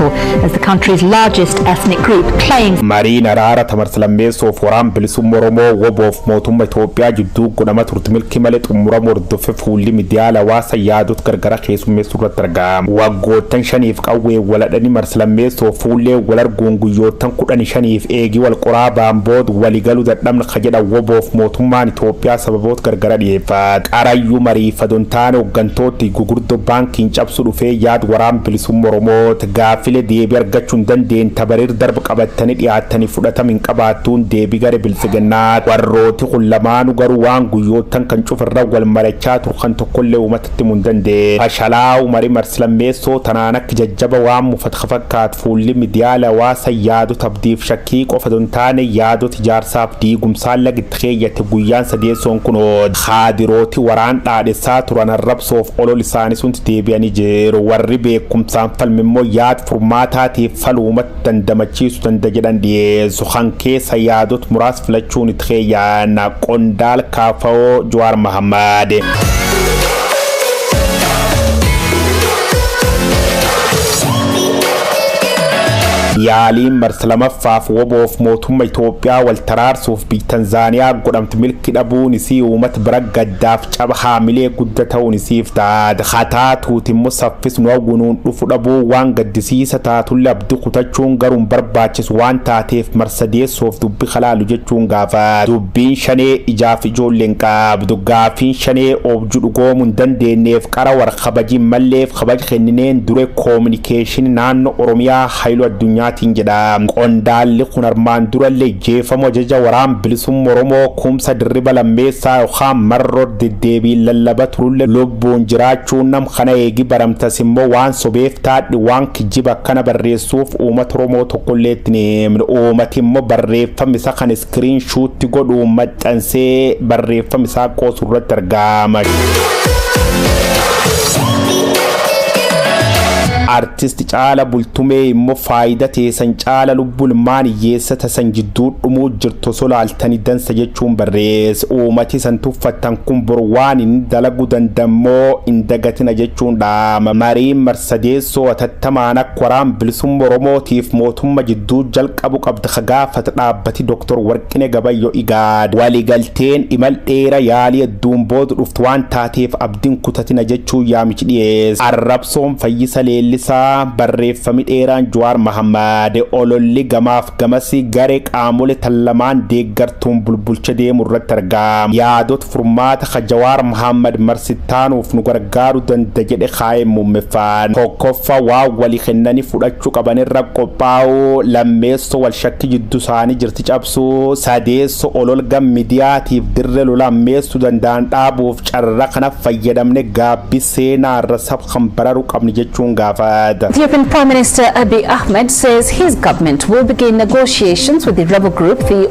as the country's largest ethnic group claims Marina Rara Tamarsalammeso Foram Bilisum Moromo Wobof Motum Ethiopia Judu Gunama Turtumil Kimalet Umuramor Dofe Fulli Midiala Wasa Yadut Gargara Kesum Suratargam Wago Tanshanif Kawe Waladani Marsalammeso Fulle Walar Gunguyo Tankudani Shanif Egi Wal Koraba Bod Waligalu that Dam Khajada Wobof Motuman Ethiopia Sabot Gargara Yefat Arayu Mari Fadontano Gantoti Gugurdo Bank in Chapsurufe Yad Waram Bilisum Moromo Gafile Debiar Gachundan Den Tabarir Darb Kabatani Yatani Fudatamin Kabatun Debigare Bilsiganat Warroti Kulamanu Garuan Guyotan Kanchufra Wal Maracha Turkanto Kole Umatamundan de Ashala Umari Marslameso Tananak Jabawam Mufathafakat Fulli Midiala Wasa Yadu Tabdif Shakik of Adontane Yadu Tijar Sapti Gumsala Gitreya Teguyan Sade Sonkuno Hadiroti Waran Ade Saturan Rabs of Ololisani Sunt Debiani Jero Warribe Kumsan Falmemo Yad Formata Ti Falumat Dandamachis Dandajan de Suhanke Sayadut Muras Flachun Treya na Kondal Kafao Juar Mahamad Yali Marsalama Faf Wobof Motum Ethiopia wal Tarars of Tanzania Godam Milk Abu Nisi Umat Braga Daf Chabha Mile Kudata Unisif Tad Khata Timusafis Nogunun Ufudabu Wanga disease Tatulab Dukutachung Garum Barbachis one Tatif Mercedes of Dubikhala Lujechungava Dubin Shane Ijafijo Lenka Dugafin Shane of Judugo Mundande Nef Karawar Khabaji Malef Khabaj Kheninen Dure Communication Nan Oromia Hailo Dunya Tinjada Ondal Likunar Mandura Leje Famo Jaja Waram Bilisum Moromo Kumsa Dribala Mesa Kham Marro de Debi Lalabatul Lobun Jirachunam Khanaegi Baram Tasimo Wan Sobef Tat Wan Kijiba Kanabarre Suf Umatromo Tokolet name Umatimo Barre Famisa Khan screenshot to go to Mat and say Barre Famisa Kos Rotterdam Artist Chala Bultume Mo Faida Tesan Chala Lubulmani Yesata Sanjidu Mujirto Sola Altani Dansa Jechumbares O Matis and Tufatan Kumburwan in Dalagudan Damo in Dagatina Jechunda Mari Mercedes so Tatamana Kwaram Bilsum Romotif Motum Majidu Jalk Abu Abdhaga Fatna Bati Doctor Workine Gabayo Igad Waligalten Imal Era Yali Dumbod Uftuan Tatif Abdin Kutatina Jechu Yamichies Arabsom Fayisa Barre Famit Eran Juar Mahamad Ololi Gamaf Gamasi Garek Amule Talaman de Gartum Bulbulche de Muratargam Yadot Format Khajawar Muhammad Marsitan of Nugargaru dan Dejede Khaim Mumefan Kokofa Wa Wali Khenani Fudachu Kabane Rakopao Lameso Wal Shaki Dusani Jirtich Absu Sadeso Ololgam Mediative Dirrelula Mesu dan Abu of Charakana Fayedamne Gabisena Rasab Khambararu Kamnijechunga Ethiopian Prime Minister Abiy Ahmed says his government will begin negotiations with the rebel group, the